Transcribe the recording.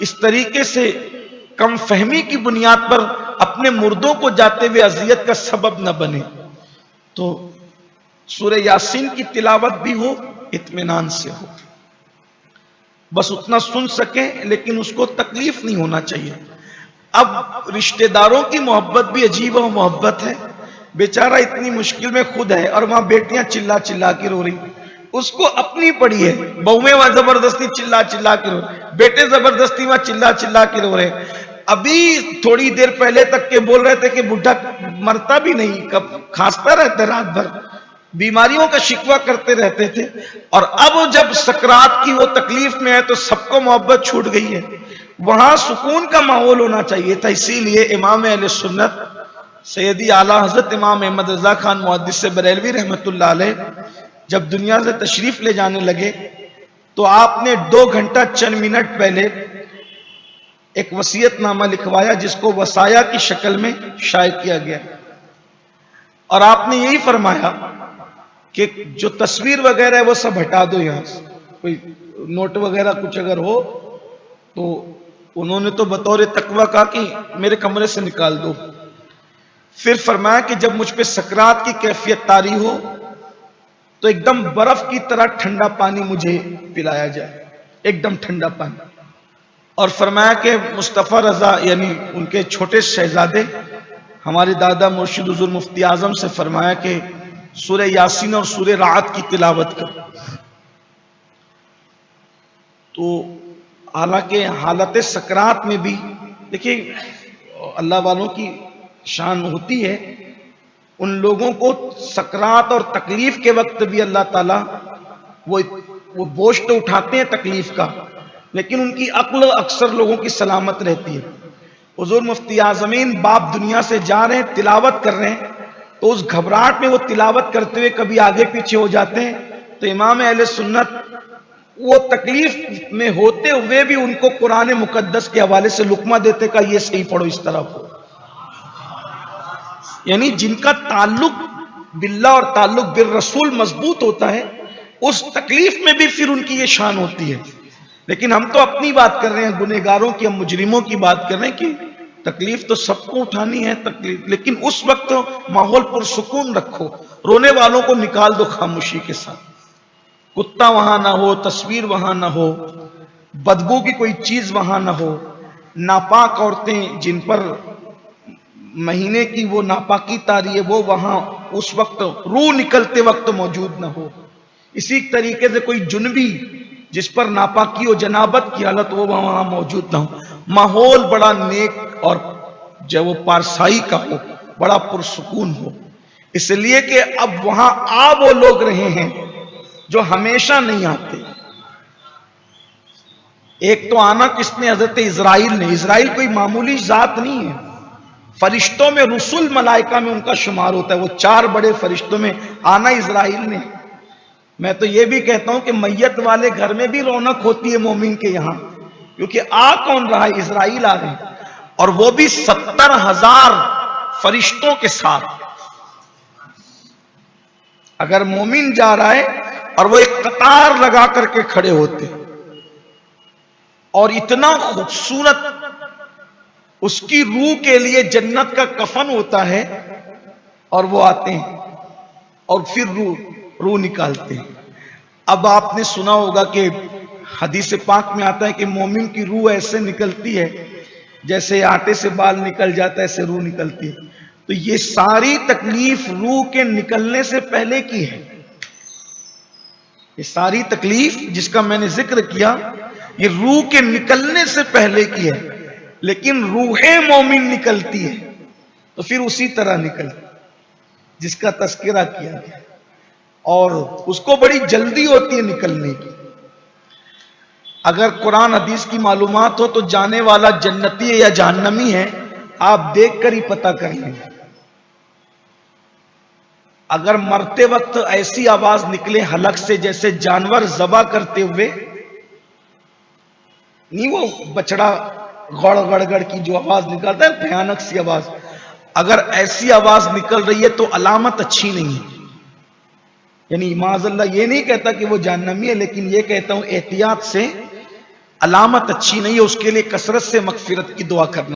اس طریقے سے کم فہمی کی بنیاد پر اپنے مردوں کو جاتے ہوئے اذیت کا سبب نہ بنے. تو سورہ یاسین کی تلاوت بھی ہو، اطمینان سے ہو، بس اتنا سن سکیں، لیکن اس کو تکلیف نہیں ہونا چاہیے. اب رشتہ داروں کی محبت بھی عجیب و محبت ہے. بیچارہ اتنی مشکل میں خود ہے اور وہاں بیٹیاں چلا چلا کے رو رہی، اس کو اپنی پڑی ہے. بہویں وہاں زبردستی چلا چلا کے رو رہے، بیٹے زبردستی وہاں چلا چلا کے رو رہے. ابھی تھوڑی دیر پہلے تک کے بول رہے تھے کہ بڈھا مرتا بھی نہیں، کب کھانستا رہتا رات بھر، بیماریوں کا شکوہ کرتے رہتے تھے. اور اب جب سکرات کی وہ تکلیف میں ہے تو سب کو محبت چھوٹ گئی ہے. وہاں سکون کا ماحول ہونا چاہیے تھا. اسی لیے امام اہل سنت سیدی اعلیٰ حضرت امام احمد رضا خان محدث بریلوی رحمۃ اللہ علیہ جب دنیا سے تشریف لے جانے لگے تو آپ نے 2 گھنٹہ چند منٹ پہلے ایک وصیت نامہ لکھوایا جس کو وصایا کی شکل میں شائع کیا گیا. اور آپ نے یہی فرمایا کہ جو تصویر وغیرہ ہے وہ سب ہٹا دو، یہاں سے کوئی نوٹ وغیرہ کچھ اگر ہو تو انہوں نے تو بطور تقویٰ کہا کہ میرے کمرے سے نکال دو. پھر فرمایا کہ جب مجھ پہ سکرات کی کیفیت طاری ہو تو ایک دم برف کی طرح ٹھنڈا پانی مجھے پلایا جائے، ایک دم ٹھنڈا پانی. اور فرمایا کہ مصطفیٰ رضا یعنی ان کے چھوٹے شہزادے ہمارے دادا مرشد حضور مفتی اعظم سے فرمایا کہ سورہ یاسین اور سورہ رعد کی تلاوت کرو. تو حالانکہ حالت سکرات میں بھی دیکھیں اللہ والوں کی شان ہوتی ہے، ان لوگوں کو سکرات اور تکلیف کے وقت بھی اللہ تعالیٰ وہ بوجھ تو اٹھاتے ہیں تکلیف کا، لیکن ان کی عقل اکثر لوگوں کی سلامت رہتی ہے. حضور مفتی اعظمین باپ دنیا سے جا رہے ہیں، تلاوت کر رہے ہیں، تو اس گھبراہٹ میں وہ تلاوت کرتے ہوئے کبھی آگے پیچھے ہو جاتے ہیں. تو امام اہل سنت وہ تکلیف میں ہوتے ہوئے بھی ان کو قرآن مقدس کے حوالے سے لقمہ دیتے کا یہ صحیح پڑھو اس طرح ہو. یعنی جن کا تعلق باللہ اور تعلق بالرسول مضبوط ہوتا ہے اس تکلیف میں بھی پھر ان کی یہ شان ہوتی ہے. لیکن ہم تو اپنی بات کر رہے ہیں، گنہگاروں کی، ہم مجرموں کی بات کر رہے ہیں کہ تکلیف تو سب کو اٹھانی ہے تکلیف، لیکن اس وقت ماحول پرسکون رکھو، رونے والوں کو نکال دو خاموشی کے ساتھ. کتا وہاں نہ ہو، تصویر وہاں نہ ہو، بدبو کی کوئی چیز وہاں نہ ہو، ناپاک عورتیں جن پر مہینے کی وہ ناپاکی طاری ہے وہ وہاں اس وقت روح نکلتے وقت موجود نہ ہو. اسی طریقے سے کوئی جنبی جس پر ناپاکی و جنابت کی حالت وہ وہاں موجود نہ ہو. ماحول بڑا نیک اور جو وہ پارسائی کا ہو، بڑا پرسکون ہو. اس لیے کہ اب وہاں وہ لوگ رہے ہیں جو ہمیشہ نہیں آتے. ایک تو آنا کس نے؟ حضرت اسرائیل نے. اسرائیل کوئی معمولی ذات نہیں ہے، فرشتوں میں رسول ملائکہ میں ان کا شمار ہوتا ہے. وہ 4 بڑے فرشتوں میں آنا اسرائیل نے. میں تو یہ بھی کہتا ہوں کہ میت والے گھر میں بھی رونق ہوتی ہے مومن کے یہاں، کیونکہ کون رہا ہے؟ اسرائیل آ رہے ہیں، اور وہ بھی 70,000 فرشتوں کے ساتھ. اگر مومن جا رہا ہے اور وہ ایک قطار لگا کر کے کھڑے ہوتے اور اتنا خوبصورت اس کی روح کے لیے جنت کا کفن ہوتا ہے اور وہ آتے ہیں اور پھر روح نکالتے ہیں. اب آپ نے سنا ہوگا کہ حدیث پاک میں آتا ہے کہ مومن کی روح ایسے نکلتی ہے جیسے آٹے سے بال نکل جاتا ہے، ایسے روح نکلتی ہے. تو یہ ساری تکلیف روح کے نکلنے سے پہلے کی ہے. یہ ساری تکلیف جس کا میں نے ذکر کیا یہ روح کے نکلنے سے پہلے کی ہے، لیکن روح مومن نکلتی ہے تو پھر اسی طرح نکلتی جس کا تذکرہ کیا گیا، اور اس کو بڑی جلدی ہوتی ہے نکلنے کی. اگر قرآن حدیث کی معلومات ہو تو جانے والا جنتی ہے یا جہنمی ہے آپ دیکھ کر ہی پتہ کر لیں. اگر مرتے وقت ایسی آواز نکلے حلق سے جیسے جانور ذبح کرتے ہوئے، نہیں وہ بچڑا گڑ گڑ گڑ کی جو آواز نکلتا ہے بھیانک سی آواز، اگر ایسی آواز نکل رہی ہے تو علامت اچھی نہیں ہے. یعنی معاذ اللہ یہ نہیں کہتا کہ وہ جہنمی ہے، لیکن یہ کہتا ہوں احتیاط سے علامت اچھی نہیں ہے، اس کے لیے کثرت سے مغفرت کی دعا کرنا